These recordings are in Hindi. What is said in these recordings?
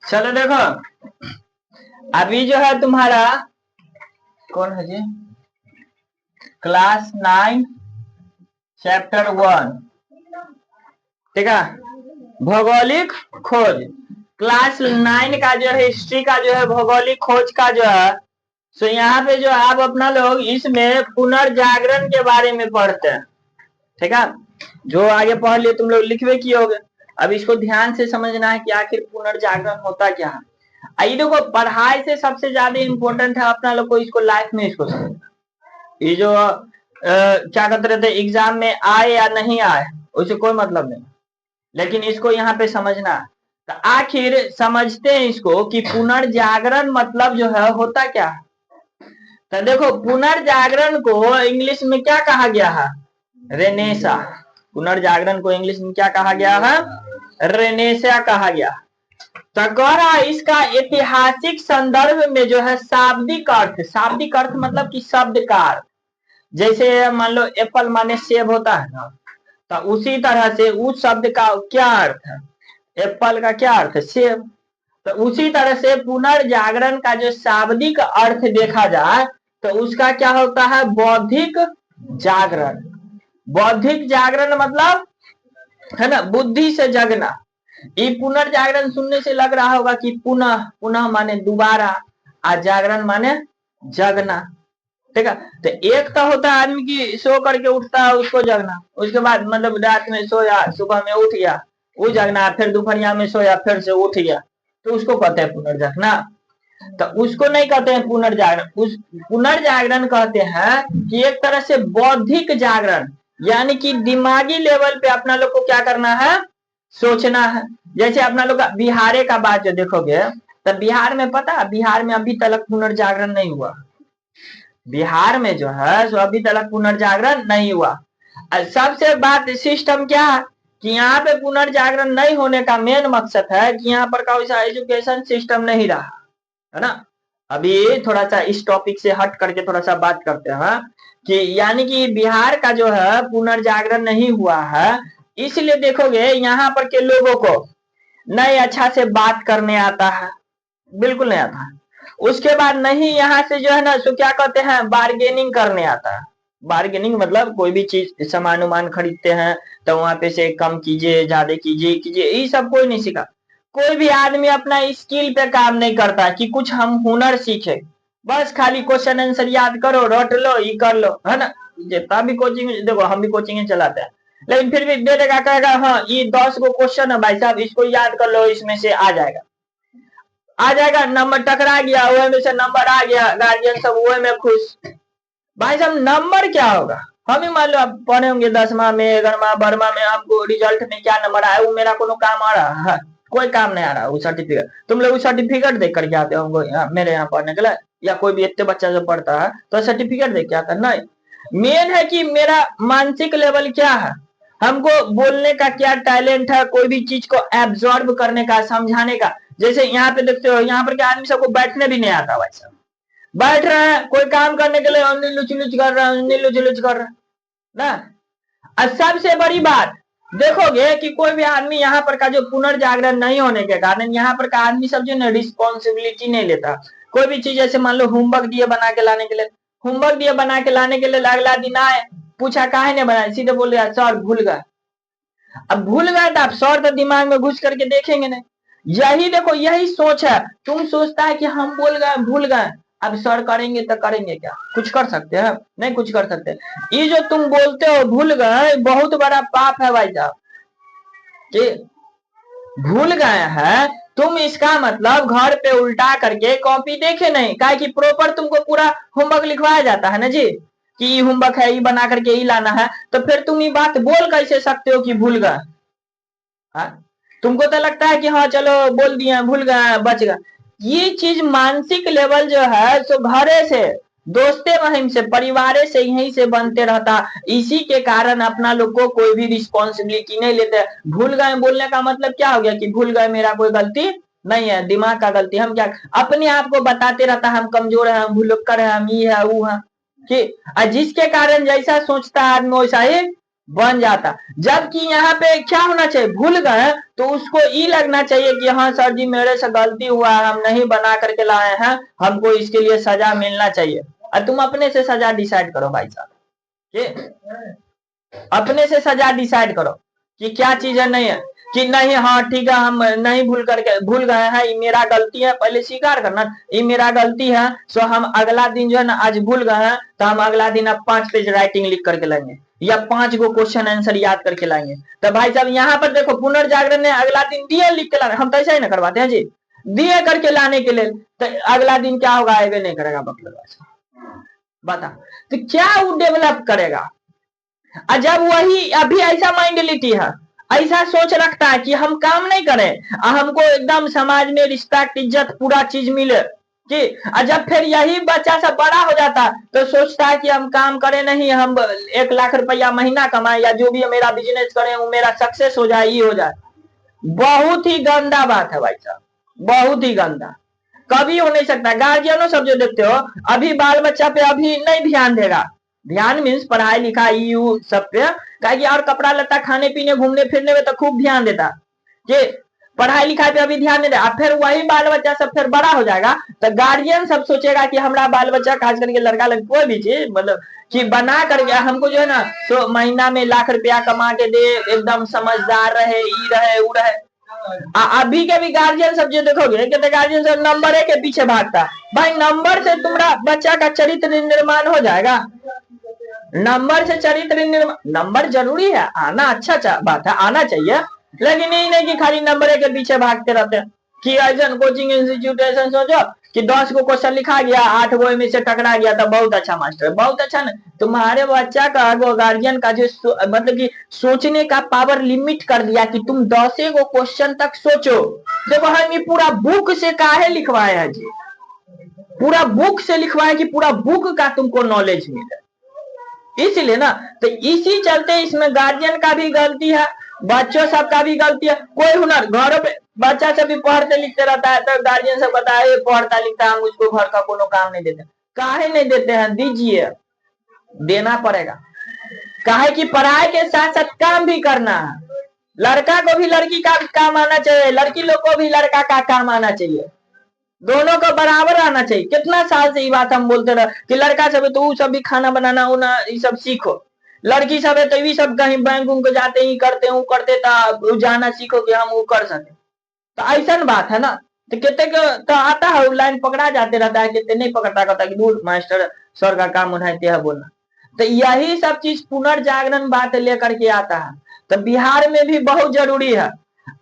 चलो देखो, अभी जो है तुम्हारा कौन है जी, क्लास 9 चैप्टर 1, ठीक है, भौगोलिक खोज। क्लास 9 का जो है हिस्ट्री का जो है भौगोलिक खोज का जो है, तो यहाँ पे जो आप अपना लोग इसमें पुनर्जागरण के बारे में पढ़ते हैं, ठीक है। जो आगे पढ़ लिए तुम लोग लिखवे किए होगे। अब इसको ध्यान से समझना है कि आखिर पुनर्जागरण होता क्या है। आइए देखो, पढ़ाई से सबसे ज्यादा इंपॉर्टेंट है अपना लोग को इसको लाइफ में इसको समझना। ये जो क्या कहते रहते एग्जाम में आए या नहीं आए उससे कोई मतलब नहीं, लेकिन इसको यहाँ पे समझना है। तो आखिर समझते हैं इसको कि पुनर्जागरण मतलब जो है होता क्या है। तो देखो, पुनर्जागरण को इंग्लिश में क्या कहा गया है, रेनेसा। पुनर्जागरण को इंग्लिश में क्या कहा गया है, रेनेसा कहा गया। तो कह रहा है इसका ऐतिहासिक संदर्भ में जो है शाब्दिक अर्थ मतलब कि शब्द का अर्थ, जैसे मान लो एप्पल माने सेब होता है ना, तो उसी तरह से उस शब्द का क्या अर्थ है, एप्पल का क्या अर्थ है, सेब। तो उसी तरह से पुनर्जागरण का जो शाब्दिक अर्थ देखा जाए तो उसका क्या होता है, बौद्धिक जागरण। बौद्धिक जागरण मतलब है ना, बुद्धि से जगना। ये पुनर्जागरण सुनने से लग रहा होगा कि पुनः, पुनः माने दोबारा, और जागरण माने जगना, ठीक है। तो एक तो होता है आदमी की सो करके उठता है उसको जगना, उसके बाद मतलब रात में सोया सुबह में उठ गया वो जगना, फिर दोपहरिया में सोया फिर से उठ गया, तो उसको कहते हैं पुनर्जगना। तो उसको नहीं कहते हैं पुनर्जागरण, उस पुनर्जागरण कहते हैं कि एक तरह से बौद्धिक जागरण, यानी कि दिमागी लेवल पे अपना लोग को क्या करना है, सोचना है। जैसे अपना लोग बिहार का बात जो देखोगे तो बिहार में पता, बिहार में अभी तक पुनर्जागरण नहीं हुआ। बिहार में जो है सो अभी तक पुनर्जागरण नहीं हुआ। सबसे बात सिस्टम क्या है कि यहाँ पे पुनर्जागरण नहीं होने का मेन मकसद है कि यहाँ पर का एजुकेशन सिस्टम नहीं रहा है ना। अभी थोड़ा सा इस टॉपिक से हट करके थोड़ा सा बात करते हैं कि यानी कि बिहार का जो है पुनर्जागरण नहीं हुआ है, इसलिए देखोगे यहाँ पर के लोगों को नहीं अच्छा से बात करने आता है, बिल्कुल नहीं आता है। उसके बाद नहीं यहाँ से जो है ना सो क्या कहते हैं, बार्गेनिंग करने आता है। बार्गेनिंग मतलब कोई भी चीज सामान उमान खरीदते हैं तो वहां पे से कम कीजिए, ज्यादा कीजिए कीजिए, ये सब कोई नहीं सीखा। कोई भी आदमी अपना स्किल पे काम नहीं करता कि कुछ हम हुनर सीखे, बस खाली क्वेश्चन आंसर याद करो, रट लो, ये कर लो, है ना। जितना भी कोचिंग देखो, हम भी कोचिंग चलाते हैं, लेकिन फिर भी दे देगा, कहेगा हाँ ये 10 गो क्वेश्चन है भाई साहब, इसको याद कर लो, इसमें से आ जाएगा, आ जाएगा, नंबर टकरा गया, वो में से नंबर आ गया, गार्जियन सब वो में खुश। भाई साहब नंबर क्या होगा, हम ही मान लो आप पढ़े होंगे 10वां में, 11वां 12वां में, हमको रिजल्ट में क्या नंबर आया वो मेरा कोनो काम आ रहा है, कोई काम नहीं आ रहा वो सर्टिफिकेट। तुम लोग सर्टिफिकेट देख करके आते होंगे मेरे यहाँ पढ़ने के लिए, या कोई भी इतने बच्चा जो पढ़ता है तो सर्टिफिकेट देख के आता है, नहीं। मेन है कि मेरा मानसिक लेवल क्या है, हमको बोलने का क्या टैलेंट है, कोई भी चीज को एब्जॉर्ब करने का, समझाने का। जैसे यहाँ पे देखते हो, यहाँ पर के आदमी सबको बैठने भी नहीं आता भाई साहब, बैठ रहे हैं कोई काम करने के लिए लुच लुच कर रहा है, लुच लुच कर रहा है ना। और सबसे बड़ी बात देखोगे कि कोई भी आदमी यहाँ पर का जो पुनर्जागरण नहीं होने के कारण यहाँ पर का आदमी सब जो ना रिस्पॉन्सिबिलिटी नहीं लेता। कोई भी चीज जैसे मान लो होमवर्क दिए बना के लाने के लिए, होमवर्क दिए बना के लाने के लिए अगला दिन आए, पूछा काहे नहीं बनाया, सीधे बोल रहा सर भूल गए। अब भूल गए तो आप सर तो दिमाग में घुस करके देखेंगे नहीं। यही देखो, यही सोच है, तुम सोचता है कि हम बोल गए भूल गए, अब सर करेंगे तो करेंगे क्या, कुछ कर सकते हैं, नहीं कुछ कर सकते। ये जो तुम बोलते हो भूल गए, बहुत बड़ा पाप है भाई साहब, कि भूल गए हैं तुम, इसका मतलब घर पे उल्टा करके कॉपी देखे नहीं, काहे कि प्रॉपर तुमको पूरा होमवर्क लिखवाया जाता है ना जी, कि होमवर्क है ये बना करके ही लाना है, तो फिर तुम ये बात बोल कैसे सकते हो कि भूल गए। तुमको तो लगता है कि हाँ चलो बोल दिए भूल गए बच गए। ये चीज मानसिक लेवल जो है सो घरे से, दोस्ते महिम से, परिवारे से, यहीं से बनते रहता। इसी के कारण अपना लोग को कोई भी रिस्पॉन्सिबिलिटी नहीं लेते। भूल गए बोलने का मतलब क्या हो गया कि भूल गए, मेरा कोई गलती नहीं है, दिमाग का गलती। हम क्या अपने आप को बताते रहता हम कमजोर है, हम भूलक्कर है, हम ये है वो है, कि जिसके कारण जैसा सोचता है आदमी वैसा ही बन जाता। जबकि यहाँ पे क्या होना चाहिए, भूल गए तो उसको ई लगना चाहिए कि हाँ सर जी मेरे से गलती हुआ है, हम नहीं बना करके लाए हैं, हमको इसके लिए सजा मिलना चाहिए। और तुम अपने से सजा डिसाइड करो भाई साहब, अपने से सजा डिसाइड करो कि क्या चीज है, नहीं है कि नहीं, हाँ ठीक है हम नहीं भूल गए हैं, ये मेरा गलती है, पहले स्वीकार करना ये मेरा गलती है। सो हम अगला दिन जो है ना, आज भूल गए हैं तो हम अगला दिन अब 5 पेज राइटिंग लिख करके लाएंगे या 5 गो क्वेश्चन आंसर याद करके लाएंगे। तो भाई साहब यहाँ पर देखो पुनर्जागरण ने अगला दिन दिए लिख के लाने, हम तो ऐसा ही ना करवाते हैं जी, दिए करके लाने के लिए, तो अगला दिन क्या होगा, आएगा नहीं करेगा मतलब, बता तो क्या वो डेवलप करेगा। जब वही अभी ऐसा माइंडलिटी है, ऐसा सोच रखता है कि हम काम नहीं करें, हमको एकदम समाज में रिस्पेक्ट इज्जत पूरा चीज मिले कि, जब फिर यही बच्चा सब बड़ा हो जाता तो सोचता है कि हम काम करें नहीं, हम 1 लाख रुपया महीना कमाए या जो भी मेरा बिजनेस करें वो मेरा सक्सेस हो जाए, ये हो जाए। बहुत ही गंदा बात है भाई साहब, बहुत ही गंदा, कभी हो नहीं सकता। गार्जियनों सब जो देखते हो अभी बाल बच्चा पे अभी नहीं ध्यान देगा, ध्यान मीन्स पढ़ाई लिखाई यू सब पे, कहेगी और कपड़ा लत्ता खाने पीने घूमने फिरने में तो खूब ध्यान देता, कि पढ़ाई लिखाई पे अभी ध्यान नहीं दे। फिर वही बाल बच्चा सब फिर बड़ा हो जाएगा तो गार्जियन सब सोचेगा कि हमारा बाल बच्चा खास करके लड़का लड़की कोई भी चीज मतलब कि बना करके हमको जो है ना तो महीना में 1 लाख रुपया कमा के दे, एकदम समझदार रहे, ई रहे ऊ रहे। अभी के भी गार्जियन सब जो देखोगे कि गार्जियन सब नंबर के पीछे भागता। भाई नंबर से तुम्हारा बच्चा का चरित्र निर्माण हो जाएगा, नंबर से चरित्र निर्माण, नंबर जरूरी है आना, अच्छा बात है आना चाहिए, लेकिन यही नहीं कि खाली नंबर के पीछे भागते रहते हैं। कि ऐसा कोचिंग इंस्टीट्यूट ऐसा सोचो कि 10 को क्वेश्चन लिखा गया 8 गो में से टकरा गया तो बहुत अच्छा मास्टर, बहुत अच्छा नहीं, तुम्हारे बच्चा का गार्जियन का जो मतलब कि सोचने का पावर लिमिट कर दिया कि तुम 10 गो क्वेश्चन तक सोचो। देखो हम ये पूरा बुक से काहे लिखवाए हैं जी, पूरा बुक से लिखवाए कि पूरा बुक का तुमको नॉलेज मिले, इसलिए ना। तो इसी चलते इसमें गार्जियन का भी गलती है, बच्चों सब का भी गलती है। कोई हुनर घरों पे बच्चा सब भी पढ़ते लिखते रहता है तो गार्जियन सब कहता है पढ़ता लिखता है, हम उसको घर का कोनो काम नहीं देते। काहे नहीं देते हैं, दीजिए, देना पड़ेगा, काहे कि पढ़ाई के साथ साथ काम भी करना है। लड़का को भी लड़की का काम आना चाहिए, लड़की लोग को भी लड़का का काम आना चाहिए, दोनों को बराबर आना चाहिए। कितना साल से ये बात हम बोलते रहे कि लड़का सब है तो वो सब भी खाना बनाना होना ये सब सीखो, लड़की सब है तो ये सब कहीं बैंक उनको जाते ही करते वो करते तो जाना सीखो कि हम वो कर सके। तो ऐसा बात है ना, तो कितने तो आता है लाइन पकड़ा जाते रहता है, कितने नहीं पकड़ता, कहता कि दूर मास्टर सर का काम उठाते है बोलना। तो यही सब चीज पुनर्जागरण बात लेकर के आता है, तो बिहार में भी बहुत जरूरी है।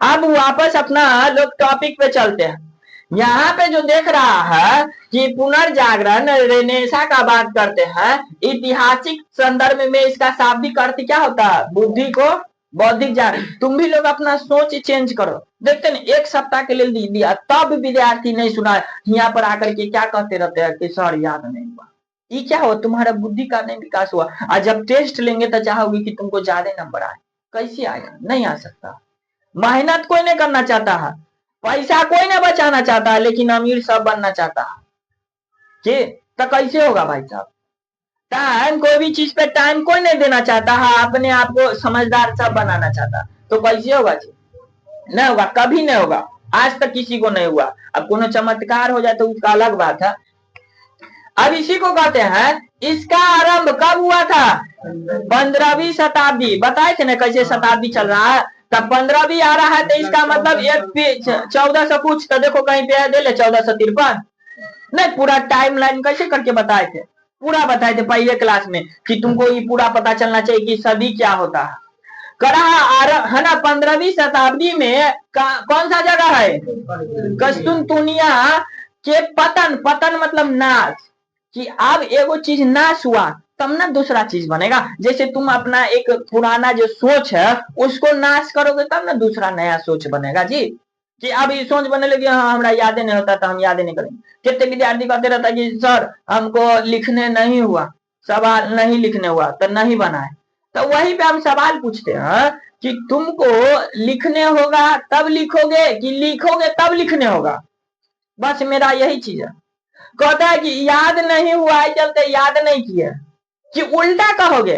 अब वापस अपना लोग टॉपिक पे चलते हैं। यहाँ पे जो देख रहा है कि पुनर्जागरण रेनेसा का बात करते हैं, ऐतिहासिक संदर्भ में इसका शाब्दिक अर्थ क्या होता है, बुद्धि को बौद्धिक जान। तुम भी लोग अपना सोच चेंज करो, देखते न 1 सप्ताह के लिए दिया तब विद्यार्थी नहीं सुना, यहाँ पर आकर के क्या कहते रहते हैं कि सर याद नहीं हुआ। ये क्या हुआ, तुम्हारा बुद्धि का नहीं विकास हुआ। और जब टेस्ट लेंगे तो चाहोगे कि तुमको ज्यादा नंबर आए, कैसे आएगा, नहीं आ सकता। मेहनत कोई नहीं करना चाहता है, पैसा कोई ना बचाना चाहता है, लेकिन अमीर सब बनना चाहता है कि, तो कैसे होगा भाई साहब। टाइम, कोई भी चीज पे टाइम कोई नहीं देना चाहता है, अपने आप को समझदार सब बनाना चाहता, तो कैसे होगा जी, नहीं होगा, कभी नहीं होगा, आज तक किसी को नहीं हुआ। अब कोनो चमत्कार हो जाए तो उसका अलग बात है। अब इसी को कहते हैं, इसका आरंभ कब हुआ था, 15वीं शताब्दी, बताए थे ना कैसे शताब्दी चल रहा है, तब 15वीं आ रहा है तो इसका मतलब 1400 कुछ, तो देखो कहीं पे दे ले 1453, नहीं पूरा टाइम लाइन कैसे करके बताए थे, पूरा बताए थे पहले क्लास में कि तुमको ये पूरा पता चलना चाहिए कि सदी क्या होता है। करा है ना 15वीं शताब्दी में कौन सा जगह है, कस्तुनतुनिया के पतन, पतन मतलब नाश, कि अब एगो चीज नाश हुआ तब ना दूसरा चीज बनेगा। जैसे तुम अपना एक पुराना जो सोच है उसको नाश करोगे तब ना दूसरा नया सोच बनेगा जी। कि अब ये सोच बनने लगी हाँ हमारा यादें नहीं होता तो हम यादें नहीं करेंगे। कितने विद्यार्थी कहते रहता कि सर हमको लिखने नहीं हुआ, सवाल नहीं लिखने हुआ तो नहीं बनाए। तो वहीं पे हम सवाल पूछते हैं कि तुमको लिखने होगा तब लिखोगे कि लिखोगे तब लिखने होगा, बस मेरा यही चीज है। कहता है कि याद नहीं हुआ है चलते याद नहीं किया, कि उल्टा कहोगे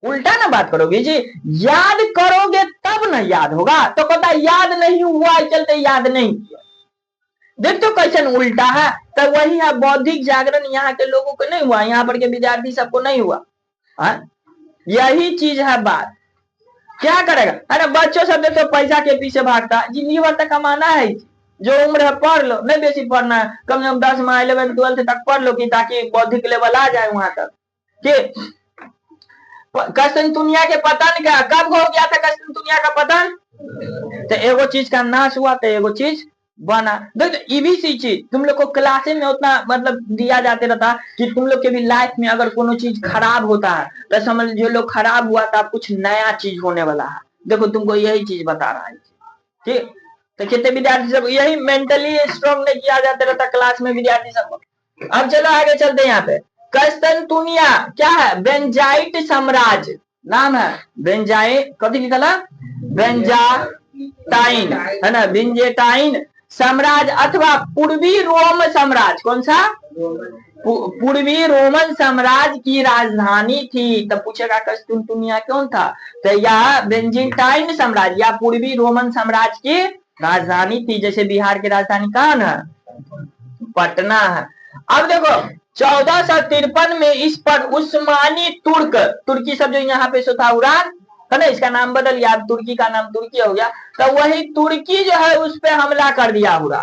उल्टा ना बात करोगे जी, याद करोगे तब ना याद होगा। तो कहता याद नहीं हुआ चलते याद नहीं किया। देख तो कैसे उल्टा है। तो वही है बौद्धिक जागरण यहाँ के लोगों को नहीं हुआ, यहाँ पर के विद्यार्थी सबको नहीं हुआ है? यही चीज है बात। क्या करेगा? अरे बच्चों सब तो पैसा के पीछे भागता, जिंदगी भर तक कमाना है, जो उम्र है पढ़ लो, नहीं बेसी पढ़ना है, कम से कम 10 में 11 12 तक पढ़ लो कि ताकि बौद्धिक लेवल आ जाए वहां तक। कि कस्तुनतुनिया के पतन का कब हो गया था? कस्तुनतुनिया का पतन तो एगो चीज का नाश हुआ तो एगो चीज बना। देखो ईबीसी चीज तुम लोग को क्लासे में उतना मतलब दिया जाते रहता कि तुम लोग के भी लाइफ में अगर कोनो चीज खराब होता है तो समझ जो लोग खराब हुआ था कुछ नया चीज होने वाला है। देखो तुमको यही चीज बता रहा है। ठीक, तो कितने विद्यार्थी सब यही मेंटली स्ट्रॉन्ग नहीं किया जाता रहता क्लास में विद्यार्थी सबको। अब चलो आगे चलते हैं यहाँ पे। कस्तुनतुनिया क्या है? बेंजाइट साम्राज्य नाम है। बेंजाइ कभी निकला? बेंजाटाइन है ना, बेंजेटाइन साम्राज्य अथवा पूर्वी रोम साम्राज्य। कौन सा? पूर्वी रोमन साम्राज्य की राजधानी थी। तब पूछेगा कस्तुनतुनिया कौन था? तो यह बेंजेटाइन साम्राज्य या पूर्वी रोमन साम्राज्य की राजधानी थी। जैसे बिहार की राजधानी कहाँ है? पटना है। अब देखो 1453 में इस पर उस्मानी तुर्की सब जो यहाँ पे सुथाउरान है ना, इसका नाम बदल गया, अब तुर्की का नाम तुर्की हो गया। तो वही तुर्की जो है उस पर हमला कर दिया हुआ,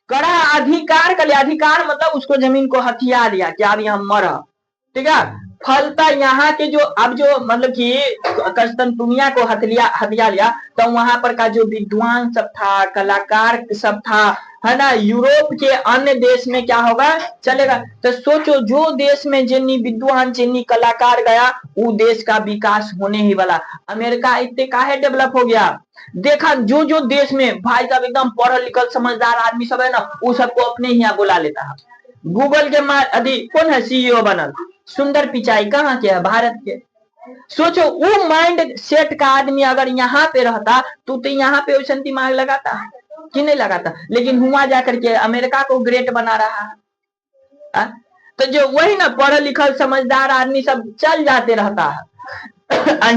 करा अधिकार कर लिया। अधिकार मतलब उसको जमीन को हथिया लिया कि अब यहाँ मर। ठीक है, फलता यहाँ के जो अब जो मतलब कि कस्तुनतुनिया को हथिया लिया तो वहां पर का जो विद्वान सब था, कलाकार सब था है ना, यूरोप के अन्य देश में क्या होगा? चलेगा। तो सोचो जो देश में जिन्नी विद्वान जिन्नी कलाकार गया वो देश का विकास होने ही वाला। अमेरिका इतने काहे डेवलप हो गया? देखा जो जो देश में भाई साहब एकदम पढ़ल लिखल समझदार आदमी सब है ना, वो सबको अपने यहाँ बुला लेता है। गूगल के अभी कौन है सीईओ बनल? सुंदर पिचाई कहाँ के है? भारत के। सोचो वो माइंड सेट का आदमी अगर यहाँ पे रहता तो यहाँ पे वैसा दिमाग लगाता कि नहीं लगाता? लेकिन हुआ जाकर के अमेरिका को ग्रेट बना रहा है। तो जो वही ना पढ़ल लिखल समझदार आदमी सब चल जाते रहता है,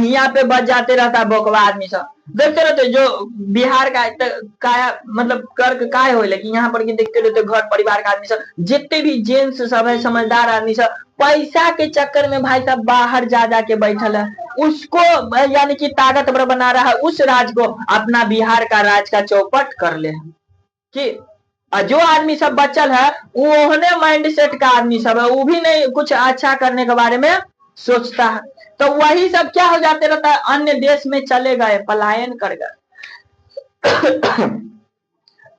यहाँ पे बच जाते रहता बोकवा आदमी सब। देखते रहते जो बिहार का काया मतलब कर्क काय हो, लेकिन यहाँ पर देखते रहते घर परिवार का आदमी सब जितने भी जेंट्स सब है समझदार आदमी सब पैसा के चक्कर में भाई साहब बाहर जा जाके बैठल है, उसको यानी कि ताकतवर बना रहा है, उस राज को अपना बिहार का राज का चौपट कर ले कि जो आदमी सब बचल है वो माइंड सेट का आदमी सब है, वो भी नहीं कुछ अच्छा करने के बारे में सोचता है। तो वही सब क्या हो जाते रहता है? अन्य देश में चले गए, पलायन कर गए।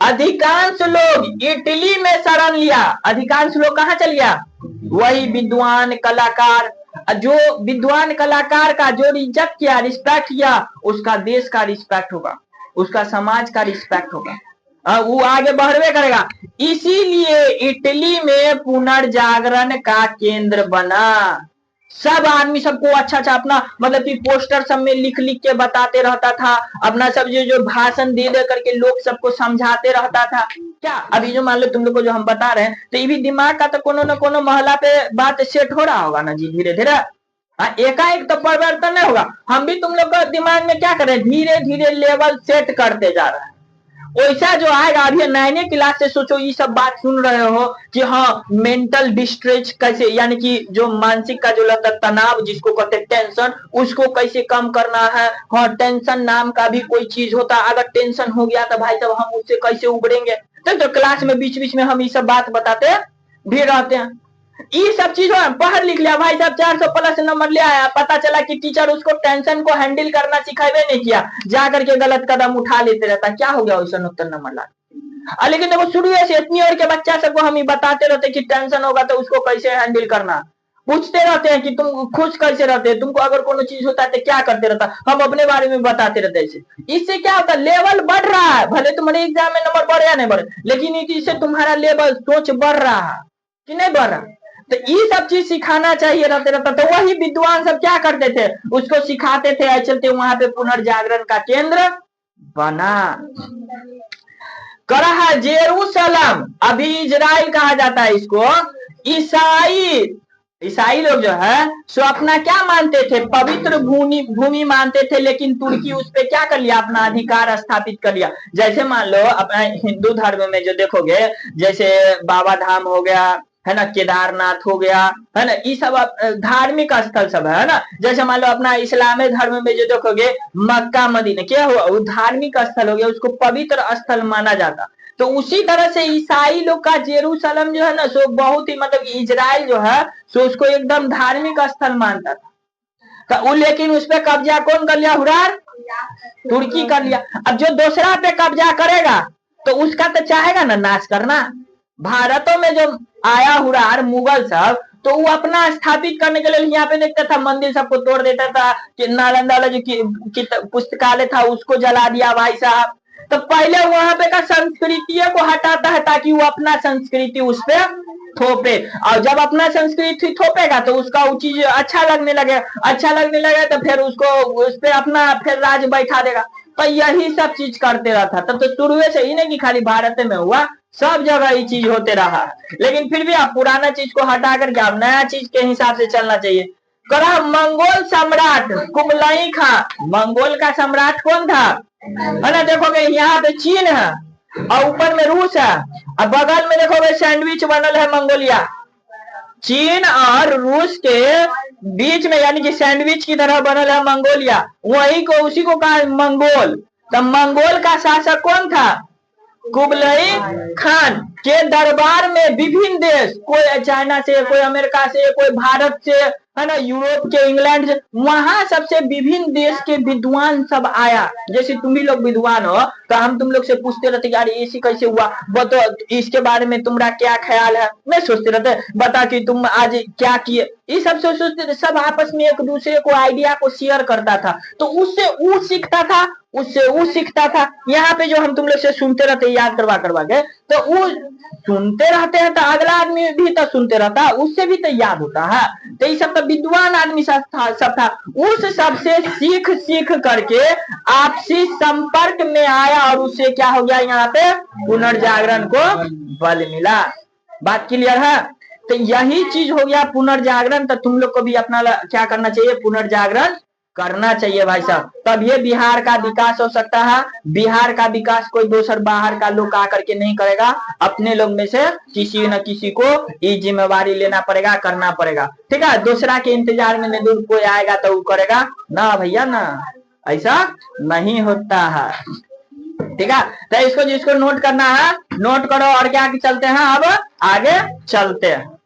अधिकांश लोग इटली में शरण लिया। अधिकांश लोग कहाँ चल गया? वही विद्वान कलाकार, जो विद्वान कलाकार का जो इज्जत किया, रिस्पेक्ट किया, उसका देश का रिस्पेक्ट होगा, उसका समाज का रिस्पेक्ट होगा, वो आगे बढ़वे करेगा। इसीलिए इटली में पुनर्जागरण का केंद्र बना। सब आदमी सबको अच्छा अच्छा अपना मतलब कि पोस्टर सब में लिख लिख के बताते रहता था, अपना सब जो भाषण दे दे करके लोग सबको समझाते रहता था। क्या अभी जो मान लो तुम लोग को जो हम बता रहे हैं तो ये भी दिमाग का तो कोनो न कोनो महला पे बात सेट हो रहा होगा ना जी, धीरे धीरे। एकाएक तो परिवर्तन नहीं होगा। हम भी तुम लोग का दिमाग में क्या करें, धीरे धीरे लेवल सेट करते जा रहे हैं। वैसा जो आएगा अभी 9वीं क्लास से सोचो ये सब बात सुन रहे हो कि हाँ मेंटल डिस्ट्रेस कैसे, यानी कि जो मानसिक का जो लगता तनाव जिसको कहते हैं टेंशन, उसको कैसे कम करना है। हाँ टेंशन नाम का भी कोई चीज होता, अगर टेंशन हो गया तो भाई साहब हम उससे कैसे उबरेंगे। तो क्लास में बीच बीच में हम ये सब बात बताते भी रहते हैं। ये सब चीजों पढ़ लिख लिया भाई साहब, 400+ नंबर ले आया, पता चला कि टीचर उसको टेंशन को हैंडल करना सिखावे नहीं किया, जा करके गलत कदम उठा लेते रहता। क्या हो गया वैसा उत्तर नंबर ला। लेकिन देखो शुरू से इतनी और के बच्चा सबको हम बताते रहते कि टेंशन होगा तो उसको कैसे हैंडल करना, पूछते रहते हैं कि तुम खुश कैसे रहते हैं, तुमको अगर कोनो चीज होता है तो क्या करते रहता, हम अपने बारे में बताते रहते हैं। इससे क्या होता है, लेवल बढ़ रहा है। भले तुम्हारे एग्जाम में नंबर बढ़े या नहीं बढ़े, लेकिन इससे तुम्हारा लेवल सोच बढ़ रहा है कि नहीं बढ़ रहा। तो ये सब चीज सिखाना चाहिए रहते रहता। तो वही विद्वान सब क्या करते थे, उसको सिखाते थे, ऐसे चलते वहां पे पुनर्जागरण का केंद्र बना। करा जेरूसलम, अभी इजराइल कहा जाता है इसको, ईसाई ईसाई लोग जो है सो अपना क्या मानते थे, पवित्र भूमि भूमि मानते थे, लेकिन तुर्की उस पे क्या कर लिया, अपना अधिकार स्थापित कर लिया। जैसे मान लो अपना हिंदू धर्म में जो देखोगे, जैसे बाबा धाम हो गया, है ना, केदारनाथ हो गया, है ना, ये सब धार्मिक स्थल सब है ना। जैसे मान लो अपना इस्लामी धर्म में जो देखोगे, मक्का मदीना क्या हुआ, वो धार्मिक स्थल हो गया, उसको पवित्र स्थल माना जाता। तो उसी तरह से ईसाई लोग का जेरूसलम जो है ना, सो बहुत ही मतलब इजराइल जो है सो उसको एकदम धार्मिक स्थल मानता था। तो वो लेकिन उस पर कब्जा कौन कर लिया, हुरार तुर्की कर लिया। अब जो दूसरा पे कब्जा करेगा तो उसका तो चाहेगा ना नाश करना। भारतों में जो आया हुरार मुगल सब, तो वो अपना स्थापित करने के लिए यहाँ पे देखता था, मंदिर सबको तोड़ देता था, कि नालंदा वाला जो पुस्तकालय था उसको जला दिया भाई साहब। तो पहले वहां पे का संस्कृति को हटाता है ताकि वो अपना संस्कृति उस पे थोपे, और जब अपना संस्कृति थोपेगा तो उसका वो चीज अच्छा लगने लगे, अच्छा लगने लगे तो फिर उसको उस पे अपना फिर राज बैठा देगा। तो यही सब चीज करते रहता। तब तो शुरू से ही नहीं कि खाली भारत में हुआ, सब जगह ये चीज होते रहा। लेकिन फिर भी आप पुराना चीज को हटा करके आप नया चीज के हिसाब से चलना चाहिए। करा मंगोल सम्राट कुबलाई खां, मंगोल का सम्राट कौन था, है ना। देखोगे यहाँ पे चीन है और ऊपर में रूस है, और बगल में देखोगे सैंडविच बनल है मंगोलिया। चीन और रूस के बीच में यानी कि सैंडविच की तरह बनल है मंगोलिया, वही को उसी को कहा मंगोल। तो मंगोल का शासक कौन था, कुबलाई खान के दरबार में विभिन्न देश, कोई चाइना से, कोई अमेरिका से, कोई भारत से, है ना, यूरोप के, इंग्लैंड से, वहां सबसे विभिन्न देश के विद्वान सब आया। जैसे तुम भी लोग विद्वान हो तो हम तुम लोग से पूछते रहते यार ऐसी कैसे हुआ, बताओ इसके बारे में तुम्हारा क्या ख्याल है, मैं सोचते रहते बता कि तुम आज क्या किए, ये सब सोचते, सब आपस में एक दूसरे को आइडिया को शेयर करता था। तो उससे वो सीखता था, उससे वो सीखता था। यहाँ पे जो हम तुम लोग से सुनते रहते याद करवा करवा के, तो वो सुनते रहते हैं तो अगला आदमी भी तो सुनते रहता है, उससे भी तो याद होता है। तो ये सब तो विद्वान आदमी सब था। उस सबसे सीख सीख करके आपसी संपर्क में आया और उससे क्या हो गया, यहाँ पे पुनर्जागरण को बल मिला। बात क्लियर है। तो यही चीज हो गया पुनर्जागरण। तो तुम लोग को भी अपना क्या करना चाहिए, पुनर्जागरण करना चाहिए भाई साहब, तब ये बिहार का विकास हो सकता है। बिहार का विकास कोई दूसर बाहर का लोग आकर के नहीं करेगा, अपने लोग में से किसी न किसी को ये जिम्मेवारी लेना पड़ेगा, करना पड़ेगा। ठीक है, दूसरा के इंतजार में नहीं, कोई आएगा तो वो करेगा ना भैया ना, ऐसा नहीं होता है। ठीक है, तो इसको जिसको नोट करना है नोट करो, और क्या चलते हैं अब आगे चलते हैं।